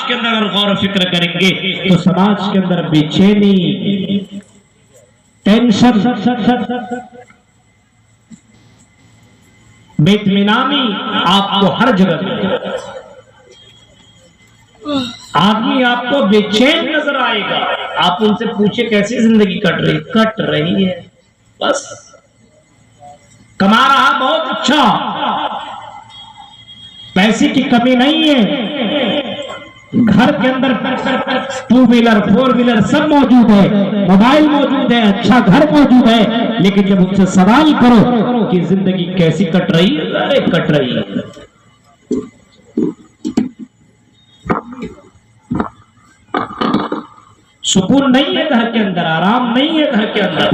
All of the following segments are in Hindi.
के अंदर अगर गौर व फिक्र करेंगे तो समाज के अंदर बेचैनी, टेंशन, बेइत्मीनानी आपको हर जगह मिलेगी। आदमी आपको बेचैन नजर आएगा। आप उनसे पूछे कैसी जिंदगी कट रही है, बस कमा रहा बहुत अच्छा, पैसे की कमी नहीं है, घर के अंदर 2 व्हीलर 4 व्हीलर सब मौजूद है, मोबाइल मौजूद है, अच्छा घर मौजूद है, लेकिन जब उनसे सवाल करो कि जिंदगी कैसी कट रही है, अरे कट रही है। सुकून नहीं है घर के अंदर, आराम नहीं है घर के अंदर।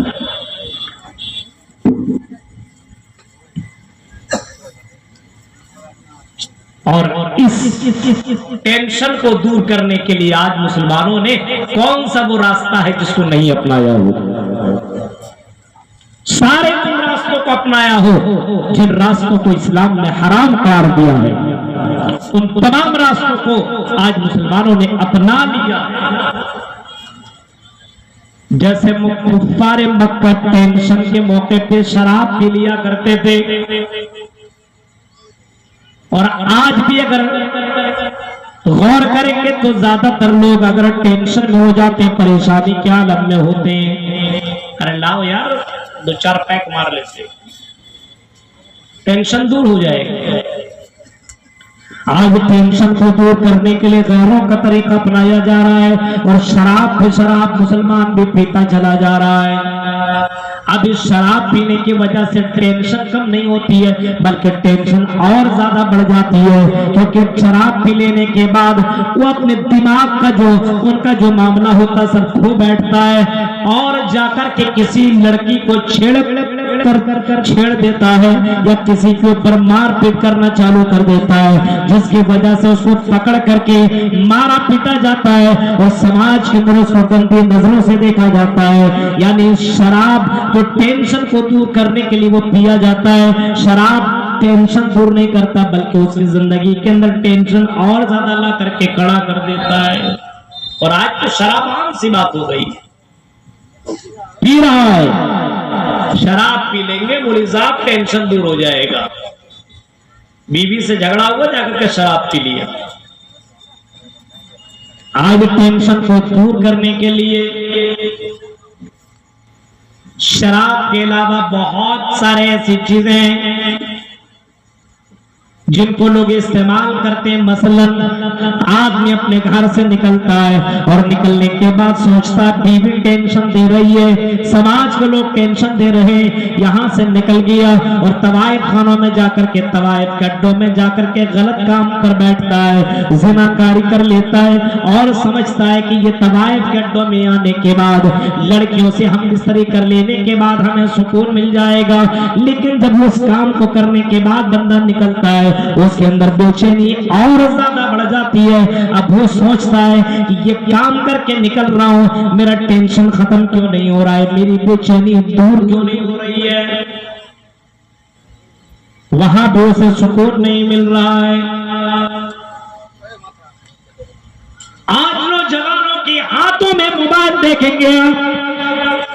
और इस टेंशन को दूर करने के लिए आज मुसलमानों ने कौन सा वो रास्ता है जिसको नहीं अपनाया हो? सारे उन रास्तों को अपनाया हो जिन रास्तों को इस्लाम ने हराम करार दिया है। उन तमाम रास्तों को आज मुसलमानों ने अपना लिया। जैसे कुफ्फारे मक्का टेंशन के मौके पे शराब पी लिया करते थे, और आज भी अगर गौर करेंगे तो ज्यादातर लोग अगर टेंशन में हो जाते हैं, परेशानी के आलम में होते हैं, अरे लाओ यार 2-4 पैक मार लेते, टेंशन दूर हो जाएगी। आज टेंशन को दूर करने के लिए गैरों का तरीका अपनाया जा रहा है, और शराब मुसलमान भी पीता चला जा रहा है। अब इस शराब पीने की वजह से टेंशन कम नहीं होती है, बल्कि टेंशन और ज्यादा बढ़ जाती है, क्योंकि शराब पी लेने के बाद वो अपने दिमाग का उनका जो मामला होता है सब खो बैठता है, और जाकर के किसी लड़की को छेड़ देता है, या किसी के ऊपर मार पीट करना चालू कर देता है, जिसकी वजह से उसको पकड़ करके मारा पीटा जाता है, और समाज के अंदर उसको गंदी नजरों से देखा जाता है। यानी शराब जो टेंशन को दूर करने के लिए वो पिया जाता है, शराब टेंशन दूर नहीं करता, बल्कि उसकी जिंदगी के अंदर टेंशन और ज्यादा ला करके खड़ा कर देता है। और आज तो शराब आम सी बात हो गई, पी रहा है, शराब पी लेंगे बोली साहब टेंशन दूर हो जाएगा, बीवी से झगड़ा हुआ जाकर के शराब पी लिया। आज टेंशन को दूर करने के लिए शराब के अलावा बहुत सारे ऐसी चीजें हैं जिनको लोग इस्तेमाल करते हैं। मसलन आदमी अपने घर से निकलता है, और निकलने के बाद सोचता है बीवी टेंशन दे रही है, समाज के लोग टेंशन दे रहे हैं, यहां से निकल गया और तवाइफ खानों में जाकर के, तवाइफ गड्ढों में जाकर के गलत काम कर बैठता है, ज़िनाकारी कर लेता है, और समझता है कि ये तवाइफ गड्ढों में आने के बाद, लड़कियों से हम बिस्तरी कर लेने के बाद हमें सुकून मिल जाएगा। लेकिन जब उस काम को करने के बाद बंदा निकलता है, उसके अंदर बेचैनी और ज्यादा बढ़ जाती है। अब वो सोचता है कि ये काम करके निकल रहा हूं, मेरा टेंशन खत्म क्यों नहीं हो रहा है, मेरी बेचैनी दूर क्यों नहीं हो रही है, वहां भी उसे सुकून नहीं मिल रहा है। आज नौजवानों के हाथों में मोबाइल देखेंगे,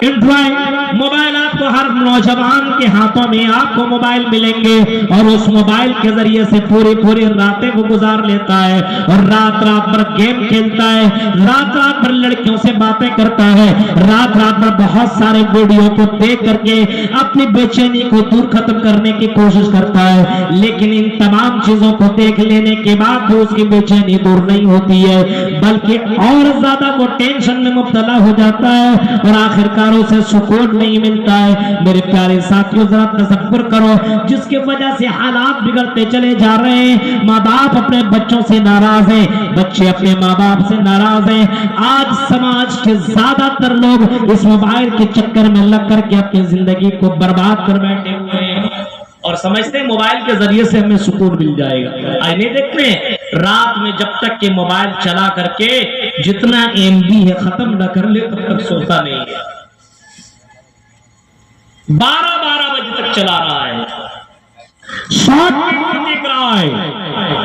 एंड्रॉइड मोबाइल आपको हर नौजवान के हाथों में आपको मोबाइल मिलेंगे, और उस मोबाइल के जरिए से पूरी रातें वो गुजार लेता है, और रात भर गेम खेलता है, रात भर लड़कियों से बातें करता है, रात भर बहुत सारे वीडियो को देख करके अपनी बेचैनी को दूर खत्म करने की कोशिश करता है। लेकिन इन तमाम चीजों को देख लेने के बाद भी उसकी बेचैनी दूर नहीं होती है, बल्कि और ज्यादा वो टेंशन में मुब्तला हो जाता है, और आखिरकार उसे सुकून नहीं मिलता है। मेरे प्यारे साथियों, जरा तसव्वुर करो, जिसकी वजह से हालात बिगड़ते चले जा रहे हैं। माँ बाप अपने बच्चों से नाराज हैं, बच्चे अपने माँ बाप से नाराज हैं। आज समाज के ज्यादातर लोग इस मोबाइल के चक्कर में लग करके अपनी जिंदगी को बर्बाद कर बैठे हुए हैं, और समझते हैं मोबाइल के जरिए से हमें सुकून मिल जाएगा। आज नहीं देखते हैं, रात में जब तक के मोबाइल चला करके जितना एमबी है खत्म न कर ले तब तक सोता नहीं है, 12-12 बजे तक चला रहा है। शॉर्ट वीडियो देख रहा है,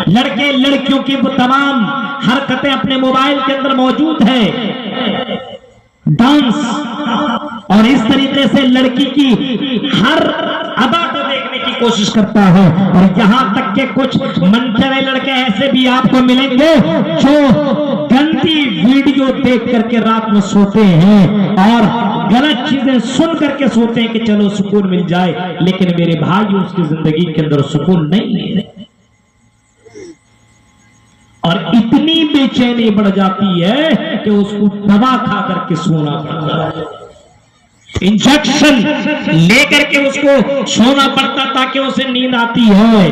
लड़के लड़कियों की वो तमाम हरकतें अपने मोबाइल के अंदर मौजूद है, डांस, और इस तरीके से लड़की की हर अदा को देखने की कोशिश करता है। और यहां तक के कुछ मनचले लड़के ऐसे भी आपको मिलेंगे जो गंदी वीडियो देख करके रात में सोते हैं और गलत चीजें सुन करके सोते हैं कि चलो सुकून मिल जाए, लेकिन मेरे भाई उसकी जिंदगी के अंदर सुकून नहीं है और इतनी बेचैनी बढ़ जाती है कि उसको दवा खा करके सोना पड़ता है, इंजेक्शन लेकर के उसको सोना पड़ता ताकि उसे नींद आती है।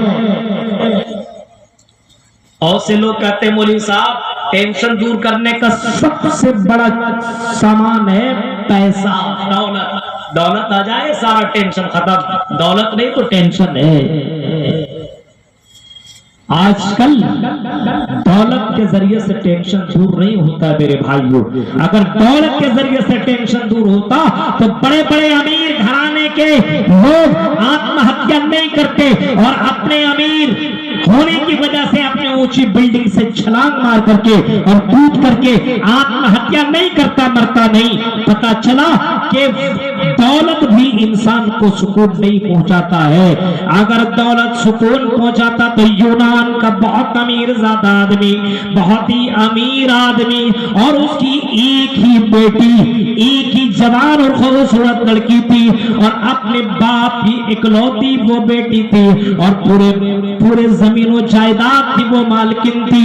और से लोग कहते हैं मौलवी साहब टेंशन दूर करने का सबसे बड़ा सामान है पैसा, दौलत, दौलत आ जाए सारा टेंशन खत्म, दौलत नहीं तो टेंशन है। आजकल दौलत के जरिए से टेंशन दूर नहीं होता मेरे भाइयों। अगर दौलत के जरिए से टेंशन दूर होता तो बड़े बड़े अमीर घराने के लोग आत्महत्या नहीं करते और अपने अमीर होने की वजह से अपने ऊंची बिल्डिंग से छलांग मार करके और कूद करके आत्महत्या नहीं करता, मरता नहीं। पता चला कि दौलत भी इंसान को सुकून नहीं पहुंचाता है। अगर दौलत सुकून पहुंचाता तो यूनान का बहुत अमीर ज़ादा आदमी, बहुत ही अमीर आदमी, और उसकी एक ही बेटी, एक ही जवान और खूबसूरत लड़की थी और अपने बाप की इकलौती वो बेटी थी और पूरे जमीनों जायदाद थी वो मालकिन थी।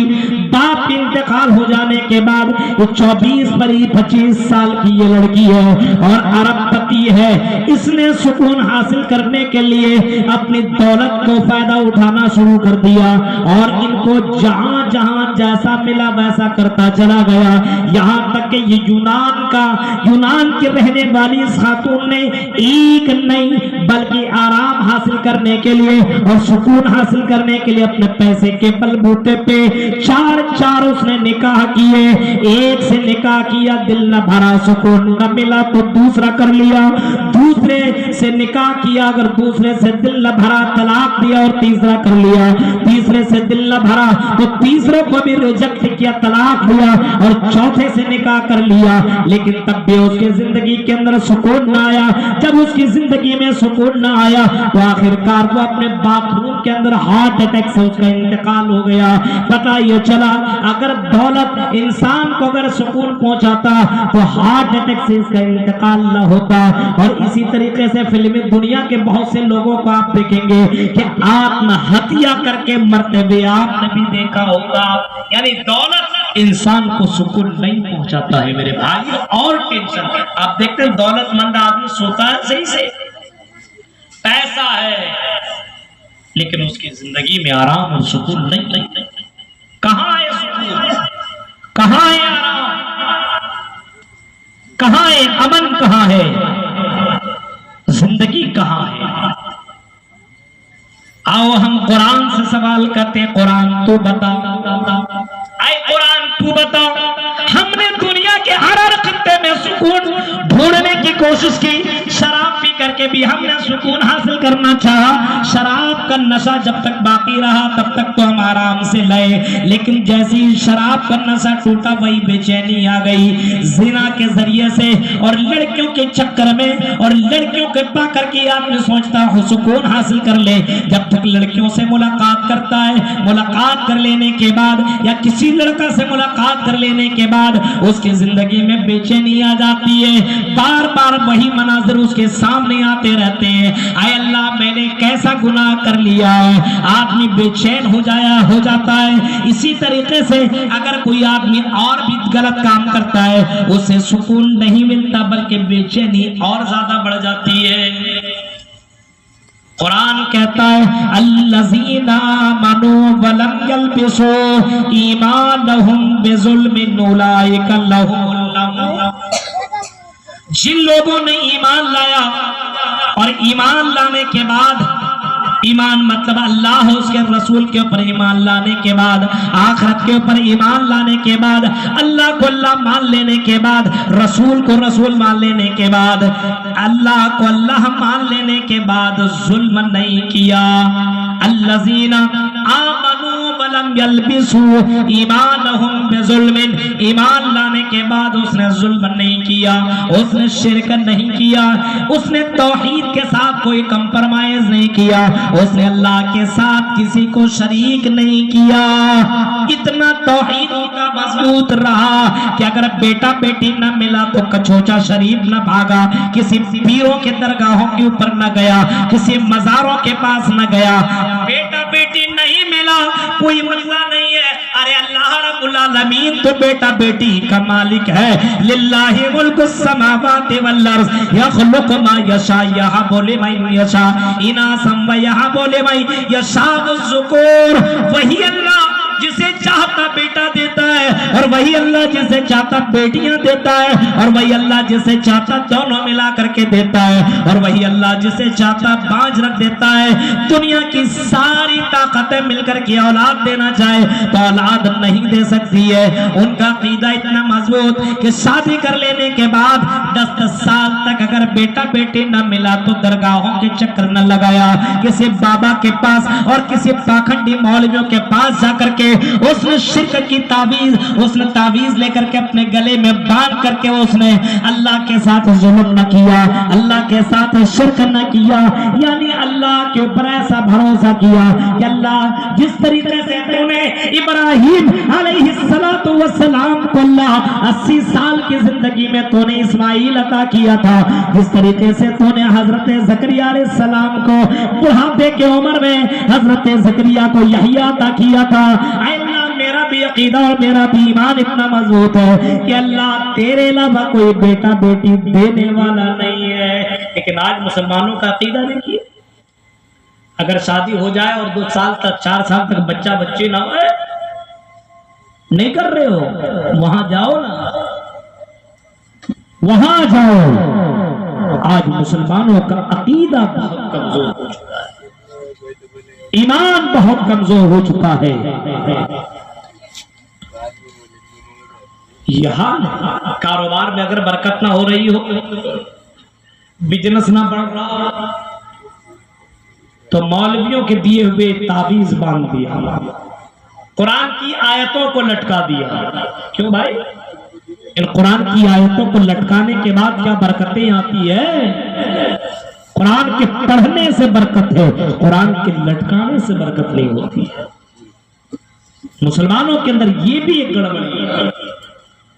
बाप के इंतकाल हो जाने के बाद 24-25 साल की ये लड़की है और अरबपति है। इसने सुकून हासिल करने के लिए अपनी दौलत को फायदा उठाना शुरू कर दिया और इनको जहां जहां जैसा मिला वैसा करता चला गया। यहां तक कि ये यूनान के रहने वाली इस खातून ने एक नहीं बल्कि आराम हासिल करने के लिए और सुकून हासिल करने के लिए अपने पैसे के बलबूते पे चार उसने निकाह किए। एक से निकाह किया, दिल न भरा, सुकून न मिला तो दूसरा कर लिया, दूसरे से निकाह किया, अगर दूसरे से दिल न भरा तलाक दिया और तीसरा कर लिया, तीसरे से दिल न भरा तो तीसरे को भी रिजेक्ट किया, तलाक दिया और चौथे से निकाह कर लिया। लेकिन तब भी उसकी जिंदगी के अंदर सुकून न आया। जब उसकी जिंदगी में सुकून न आया तो आखिरकार वो अपने बाथरूम के अंदर हार्ट अटैक से उसका इंतकाल हो गया। पता ये चला अगर दौलत इंसान को अगर सुकून पहुंचाता तो हार्ट अटैक से इसका इंतकाल न होता। और इसी तरीके से फिल्मी दुनिया के बहुत से लोगों को आप देखेंगे कि आत्महत्या करके मरते हुए आपने भी देखा होगा। यानी दौलत इंसान को सुकून नहीं पहुंचाता है मेरे भाई। और टेंशन आप देखते हैं दौलतमंद आदमी सोता है सही से, पैसा है लेकिन उसकी जिंदगी में आराम और सुकून नहीं। कहां है सुकून, कहां है आराम, कहां है अमन, कहां है जिंदगी, कहां है? आओ हम कुरान से सवाल करते हैं, कुरान तू बता, आए कुरान तू बता। हमने दुनिया के हर खत्ते में सुकून ढूंढने की कोशिश की, शराब पी करके भी हमने सुकून हासिल करना चाहा। शराब का नशा जब तक बाकी रहा तब तक तो हम आराम से लए, लेकिन जैसे ही शराब का नशा टूटा वही बेचैनी आ गई जिना के जरिए से और लड़कियों के चक्कर में। और लड़कियों के पा करके आदमी सोचता हो सुकून हासिल कर ले। जब तक लड़कियों से मुलाकात करता है, मुलाकात कर लेने के बाद या किसी लड़का से मुलाकात कर लेने के बाद उसकी जिंदगी में बेचैनी आ जाती है। बार बार वही मनाजिर उसके सामने आते रहते हैं। आय अल्लाह मैंने कैसा गुनाह कर लिया, आदमी बेचैन हो जाता है। इसी तरीके से अगर कोई आदमी और भी गलत काम करता है उसे सुकून नहीं मिलता बल्कि बेचैनी और ज्यादा बढ़ जाती है। कुरान कहता है अल्लज़ीना आमनू वलम यल्बिसू ईमानहुम बिज़ुल्मिन उलाइका लहुमुल अम्न। जिन लोगों ने ईमान लाया और ईमान लाने के बाद, ईमान मतलब अल्लाह उसके रसूल के ऊपर ईमान लाने के बाद, आखिरत के ऊपर ईमान लाने के बाद, अल्लाह को अल्लाह मान लेने के बाद, रसूल को रसूल मान लेने के बाद, अल्लाह को अल्लाह मान लेने के बाद जुल्म नहीं किया। अल्लज़ीना आमनू वलम यल्बिसू ईमानहुम बिज़ुल्मिन, ईमान लाने के बाद उसने जुल्म नहीं किया, उसने शिरक नहीं किया, उसने तौहीद के साथ कोई कंप्रोमाइज नहीं किया, उसने अल्लाह के साथ किसी को शरीक नहीं किया। इतना तौहीद का मजबूत रहा कि अगर बेटा बेटी न मिला तो कचोचा शरीफ न भागा, किसी पीरों के दरगाहों के ऊपर न गया, किसी मजारों के पास न गया। बेटा बेटी नहीं मिला कोई मसला नहीं है, अरे अल्लाह रब्बुल आलमीन तो बेटा बेटी का मालिक है। लिल्लाहि मुल्कु समावाति वल अर्ज़ यख़्लुक़ु मा यशा यहबु लिमन यशा इनासम व यहबु लिमन यशा ज़ुकूर। वही अल्लाह जिसे चाहता बेटा देता है, और वही अल्लाह जिसे चाहता बेटियां देता है, और वही अल्लाह जिसे चाहता दोनों मिला करके देता है, और वही अल्लाह जिसे चाहता बांझ रख देता है। दुनिया की सारी ताकतें मिलकर के औलाद देना चाहे तो औलाद नहीं दे सकती है। उनका अकीदा इतना मजबूत कि शादी कर लेने के बाद 10-10 साल तक अगर बेटा बेटी न मिला तो दरगाहों के चक्कर न लगाया, किसी बाबा के पास और किसी पाखंडी मौलवियों के पास जाकर के उसने शिर्क की तावीज, उसने तावीज लेकर के अपने गले में बांध करके उसने अल्लाह के साथ जुल्म न किया, अल्लाह के साथ शिर्क न किया, यानी अल्लाह के ऊपर ऐसा भरोसा किया कि अल्लाह जिस तरीके से तूने इब्राहिम अलैहिस्सलातु वस्सलाम को अल्लाह 80 साल की जिंदगी में तूने इस्माइल अता किया था, जिस तरीके से तूने हजरत ज़करिया अलैहिस्सलाम को बुढ़ापे के उम्र में हजरत ज़करिया को यहया अता किया था। अल्लाह मेरा भी अकीदा और मेरा भी ईमान इतना मजबूत है कि अल्लाह तेरे अलावा कोई बेटा बेटी देने वाला नहीं है। लेकिन आज मुसलमानों का अकीदा देखिए, अगर शादी हो जाए और 2 साल तक 4 साल तक बच्चा बच्ची ना हो, नहीं कर रहे हो, वहां जाओ ना, वहां जाओ। आज मुसलमानों का अकीदा बहुत कमजोर हो चुका है, ईमान बहुत कमजोर हो चुका है। यहां कारोबार में अगर बरकत ना हो रही हो, बिजनेस ना बढ़ रहा हो, तो मौलवियों के दिए हुए तावीज बांध दिया, कुरान की आयतों को लटका दिया। क्यों भाई? इन कुरान की आयतों को लटकाने के बाद क्या बरकतें आती है? कुरान के पढ़ने से बरकत है, कुरान के लटकाने से बरकत नहीं होती है। मुसलमानों के अंदर ये भी एक गड़बड़ी है,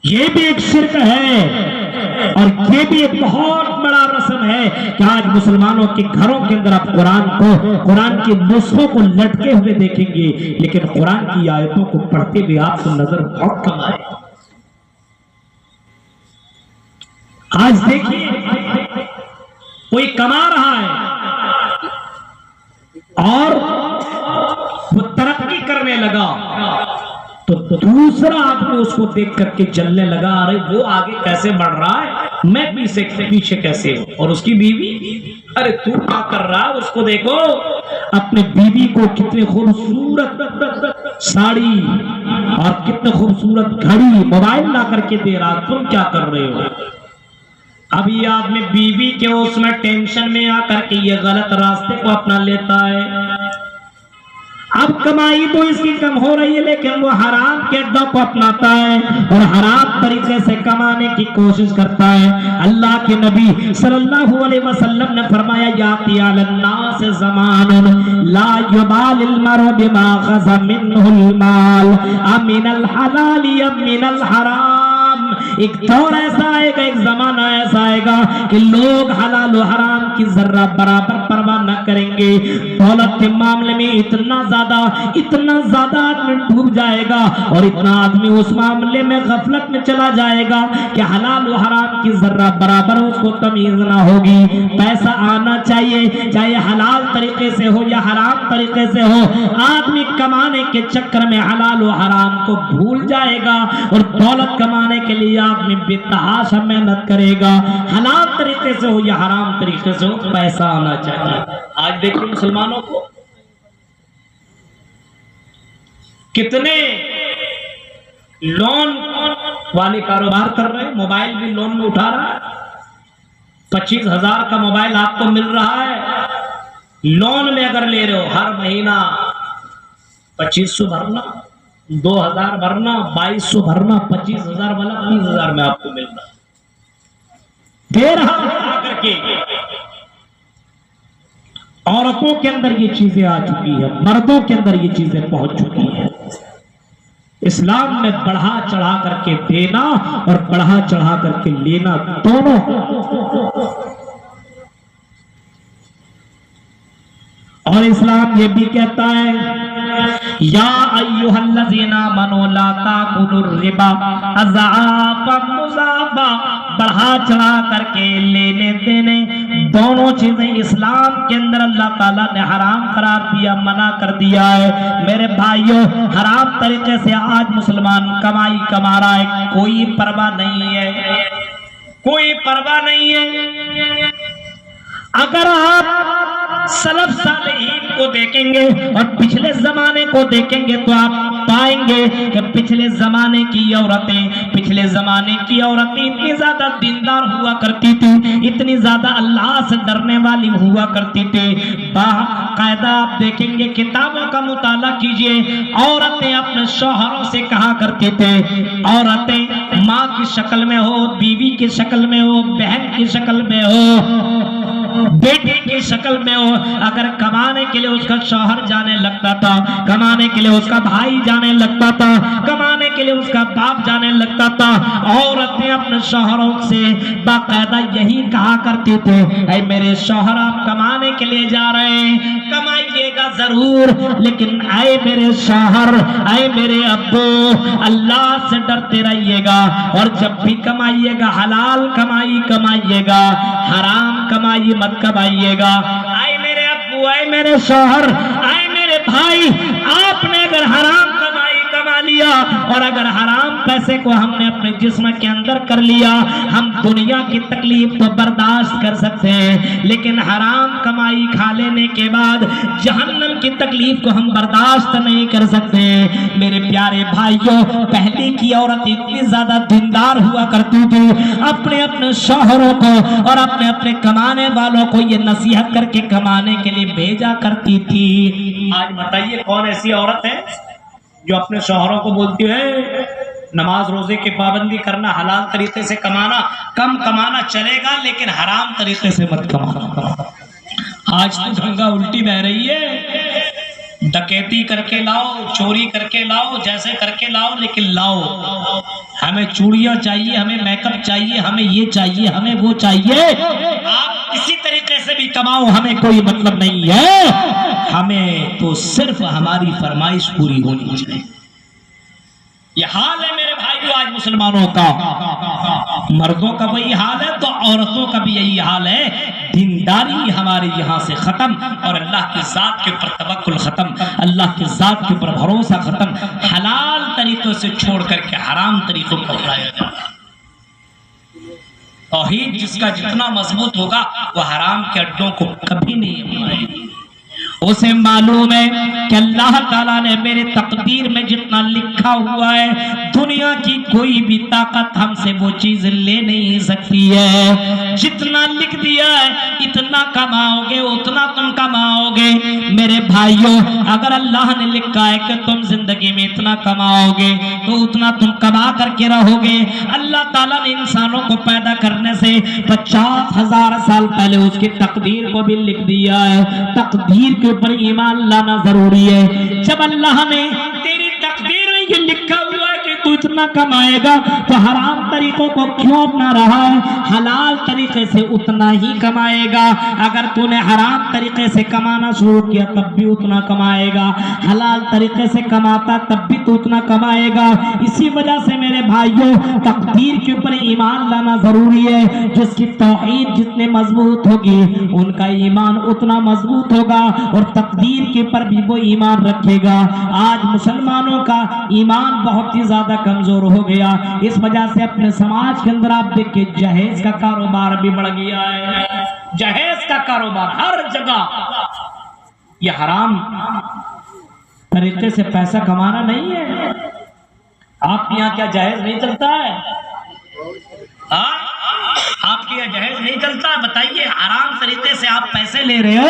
ये भी एक शिर्क है, और ये भी एक बहुत बड़ा रस्म है कि आज मुसलमानों के घरों के अंदर आप कुरान के नुस्खों को लटके हुए देखेंगे, लेकिन कुरान की आयतों को पढ़ते हुए आपको नजर बहुत कम आए। आज देखिए कोई कमा रहा है और वो तरक्की करने लगा, तो दूसरा आदमी उसको देख करके जलने लगा, अरे वो आगे कैसे बढ़ रहा है, मैं पीछे कैसे हूं। और उसकी बीवी, अरे तू क्या कर रहा है, उसको देखो, अपने बीवी को कितने खूबसूरत साड़ी और कितने खूबसूरत घड़ी मोबाइल ला करके दे रहा, तुम क्या कर रहे हो। अब ये आदमी बीवी के उसमें टेंशन में आकर के ये गलत रास्ते को अपना लेता है। अब कमाई तो इसकी कम हो रही है, लेकिन वो हराम के अड्डों को अपनाता है और हराम तरीके से कमाने की कोशिश करता है। अल्लाह के नबी सल्लल्लाहु अलैहि वसल्लम ने फरमाया, याती अलन्नास ज़मानुन ला युबालिल मरउ बिमा ग़ज़ा मिन्हुल माल अमिनल हलाल अमिनल हराम। एक दौर ऐसा आएगा, एक जमाना ऐसा आएगा कि लोग हलाल और हराम की जर्रा बराबर परवाह न करेंगे। दौलत के मामले में इतना ज्यादा आदमी डूब जाएगा और इतना आदमी उस मामले में गफलत में चला जाएगा कि हलाल और हराम की जर्रा बराबर उसको तमीज ना होगी। पैसा आना चाहिए, चाहे हलाल तरीके से हो या हराम तरीके से हो, आदमी कमाने के चक्कर में हलाल और हराम को भूल जाएगा और दौलत कमाने के लिए आदमी बेतहाशा मेहनत करेगा। हलाल तरीके से हो या हराम तरीके से हो, पैसा आना चाहिए। आज देखिए मुसलमानों को कितने लोन वाले कारोबार कर रहे हैं, मोबाइल भी लोन में उठा रहा है। 25,000 का मोबाइल आपको मिल रहा है, लोन में अगर ले रहे हो हर महीना 2500 भरना, 2000 भरना, 2200 भरना, 25,000 वाला 30,000 में आपको मिल रहा दे रहा आकर के। औरतों के अंदर ये चीजें आ चुकी है, मर्दों के अंदर ये चीजें पहुंच चुकी है। इस्लाम में बढ़ा चढ़ा करके देना और बढ़ा चढ़ा करके लेना दोनों। और इस्लाम ये भी कहता है या अय्युहल्लज़ीना आमनू ला ताकुलुर रिबा अज़आफ़न मुज़ाफ़ा, बढ़ा चढ़ा करके लेने देने दोनों चीजें इस्लाम के अंदर अल्लाह ताला ने हराम करार दिया, मना कर दिया है। मेरे भाइयों, हराम तरीके से आज मुसलमान कमाई कमा रहा है, कोई परवाह नहीं है, कोई परवाह नहीं है। अगर आप सलफ सालेहीन को देखेंगे और पिछले जमाने को देखेंगे तो आप पाएंगे कि पिछले जमाने की औरतें, पिछले जमाने की औरतें इतनी ज्यादा दीनदार हुआ करती थी, इतनी ज्यादा अल्लाह से डरने वाली हुआ करती थी। बाकायदा आप देखेंगे, किताबों का मुताला कीजिए, औरतें अपने शौहरों से कहा करती थे, औरतें माँ की शक्ल में हो, बीवी की शक्ल में हो, बहन की शक्ल में हो, बेटे की शक्ल में हो, अगर कमाने के लिए उसका शौहर जाने लगता था, कमाने के लिए उसका भाई जाने लगता था, कमाने के लिए उसका बाप जाने लगता था, औरतें अपने शौहरों से बाकायदा यही कहा करती थे, ऐ मेरे शौहर आप कमाने के लिए जा रहे हैं, कमाइएगा जरूर, लेकिन ऐ मेरे शौहर, ऐ मेरे अब्बू, अल्लाह से डरते रहिएगा और जब भी कमाइएगा हलाल कमाई कमाइएगा, हराम कमाई मत कमाइएगा। आए मेरे अब्बू, आए मेरे शौहर, आए मेरे भाई, आपने अगर हराम कमाई कमा लिया और अगर हराम पैसे को हमने अपने जिस्म के अंदर कर लिया, हम दुनिया की तकलीफ तो बर्दाश्त कर सकते हैं, लेकिन हराम कमाई खा लेने के बाद जहन्नम की तकलीफ को हम बर्दाश्त नहीं कर सकते। मेरे प्यारे भाइयों, पहले की औरत इतनी ज्यादा दीनदार हुआ करती थी, अपने अपने शौहरों को और अपने अपने कमाने वालों को ये नसीहत करके कमाने के लिए भेजा करती थी। आज बताइए कौन ऐसी औरत है जो अपने शौहरों को बोलती है नमाज रोजे की पाबंदी करना, हलाल तरीके से कमाना, कम कमाना चलेगा लेकिन हराम तरीके से मत कमाना। आज तो गंगा उल्टी बह रही है, डकैती करके लाओ, चोरी करके लाओ, जैसे करके लाओ, लेकिन लाओ। हमें चूड़ियां चाहिए, हमें मेकअप चाहिए, हमें ये चाहिए, हमें वो चाहिए। आप किसी तरीके से भी कमाओ, हमें कोई मतलब नहीं है, हमें तो सिर्फ हमारी फरमाइश पूरी होनी चाहिए। यह हाल है मेरे भाइयों आज मुसलमानों का, मर्दों का वही हाल है तो औरतों का भी यही हाल है। दीनदारी हमारे यहाँ से खत्म और अल्लाह की जात के ऊपर तवक्कुल खत्म, अल्लाह की जात के ऊपर भरोसा खत्म, हलाल तरीकों से छोड़ करके हराम तरीकों को अपनाया जाता। तौहीद जिसका जितना मजबूत होगा वो हराम के अड्डों को कभी नहीं अपनाएगा। उसे मालूम है कि अल्लाह ताला ने मेरे तकदीर में जितना लिखा हुआ है, दुनिया की कोई भी ताकत हमसे वो चीज ले नहीं सकती है। जितना लिख दिया है इतना कमाओगे, उतना तुम कमाओगे। मेरे भाइयों, अगर अल्लाह ने लिखा है कि तुम जिंदगी में इतना कमाओगे तो उतना तुम कमा करके रहोगे। अल्लाह ताला ने इंसानों को पैदा करने से 50,000 साल पहले उसकी तकदीर को भी लिख दिया है। तकदीर के ऊपर ईमान लाना जरूरी है। जब अल्लाह ने तेरी तकदीर में ये लिखा हुआ है कि तू इतना कमाएगा तो हराम तरीकों को क्यों अपना रहा है? हलाल तरीके से उतना ही कमाएगा। अगर तूने हराम तरीके से कमाना शुरू किया तब भी उतना कमाएगा, हलाल तरीके से कमाता तब भी तू उतना कमाएगा। इसी वजह से मेरे भाइयों, तकदीर के ऊपर ईमान लाना जरूरी है। जिसकी तौहीद जितने मजबूत होगी उनका ईमान उतना मजबूत होगा और तकदीर के ऊपर भी वो ईमान रखेगा। आज मुसलमानों का ईमान बहुत ही ज्यादा कमजोर हो गया। इस वजह से अपने समाज के अंदर आप देखिए जहेज का कारोबार भी बढ़ गया है। जहेज का कारोबार हर जगह। यह हराम तरीके से पैसा कमाना नहीं है। आपके यहाँ क्या जहेज नहीं चलता है? आप किया जहेज नहीं चलता। बताइए, हराम तरीके से आप पैसे ले रहे हो,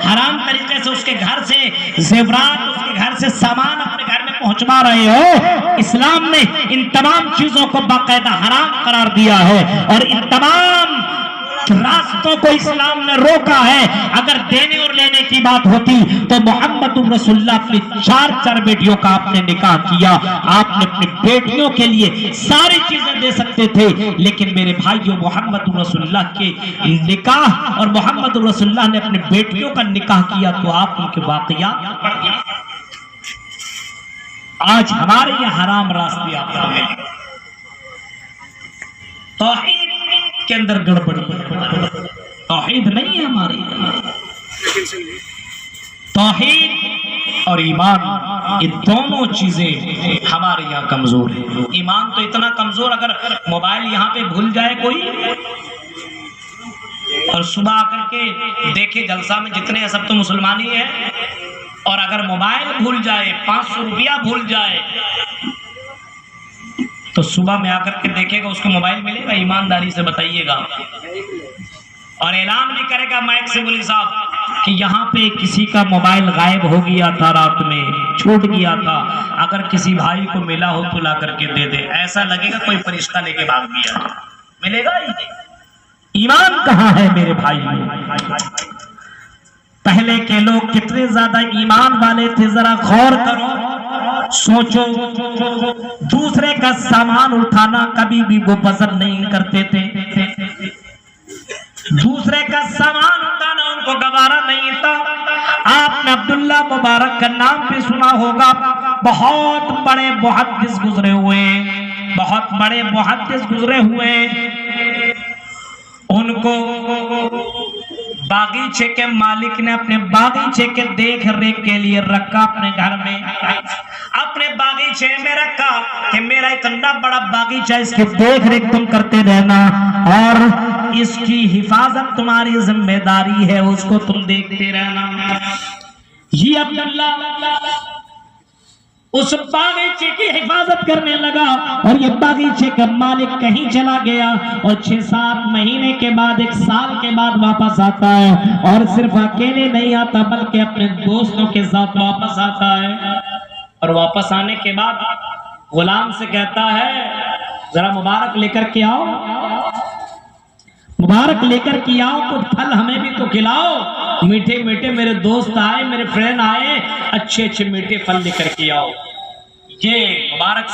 हराम तरीके से उसके घर से जेवरात, उसके घर से सामान अपने घर में पहुंचवा रहे हो। इस्लाम ने इन तमाम चीजों को बाकायदा हराम करार दिया है और इन तमाम रास्तों को इस्लाम ने रोका है। अगर देने और लेने की बात होती तो मोहम्मद रसूलुल्लाह अपनी चार बेटियों का आपने निकाह किया, आपने अपनी बेटियों के लिए सारी चीजें दे सकते थे, लेकिन मेरे भाइयों मोहम्मद रसूलुल्लाह के निकाह और मोहम्मद रसूलुल्लाह ने अपनी बेटियों का निकाह किया तो आप उनके वाकयात आज हमारे यहाँ हराम रास्ते आपको मिले। तौहीद के अंदर गड़बड़ी, तौहीद नहीं है हमारी। तौहीद और ईमान, ये दोनों चीजें हमारे यहाँ कमजोर है। ईमान तो इतना कमजोर, अगर मोबाइल यहाँ पे भूल जाए कोई और सुबह आकर के देखे जलसा में जितने हैं सब तो मुसलमान ही है, और अगर मोबाइल भूल जाए, 500 रुपया भूल जाए, तो सुबह में आकर के देखेगा उसको मोबाइल मिलेगा? ईमानदारी से बताइएगा। और ऐलान भी करेगा माइक से, बोली साहब कि यहाँ पे किसी का मोबाइल गायब हो गया था, रात में छूट गया था, अगर किसी भाई को मिला हो तो ला करके दे दे। ऐसा लगेगा कोई फरिश्ता लेके भाग गया, मिलेगा ही। ईमान कहाँ है मेरे भाई? पहले के लोग कितने ज्यादा ईमान वाले थे, जरा गौर करो, सोचो। दूसरे का सामान उठाना कभी भी वो पसंद नहीं करते थे, दूसरे का सामान उठाना उनको गवारा नहीं था। आपने अब्दुल्ला मुबारक का नाम भी सुना होगा, बहुत बड़े मुहद्दिस गुजरे हुए, बहुत बड़े मुहद्दिस गुजरे हुए। उनको बागीचे के मालिक ने अपने बागीचे के देख रेख के लिए रखा, अपने घर में, अपने बागीचे में रखा कि मेरा इतना बड़ा बागीचा, इसकी देख रेख तुम करते रहना और इसकी हिफाजत तुम्हारी जिम्मेदारी है, उसको तुम देखते रहना। ये अब्दुल्ला उस बागीचे की हिफाजत करने लगा और ये बागीचे का मालिक कहीं चला गया और 6-7 महीने के बाद, 1 साल के बाद वापस आता है, और सिर्फ अकेले नहीं आता बल्कि अपने दोस्तों के साथ वापस आता है। और वापस आने के बाद गुलाम से कहता है, जरा मुबारक लेकर के आओ, मुबारक लेकर के आओ, कुछ फल हमें भी तो खिलाओ। मीठे मीठे मेरे दोस्त आए, मेरे फ्रेंड आए, अच्छे अच्छे मीठे फल लेकर के आओ। ये मुबारक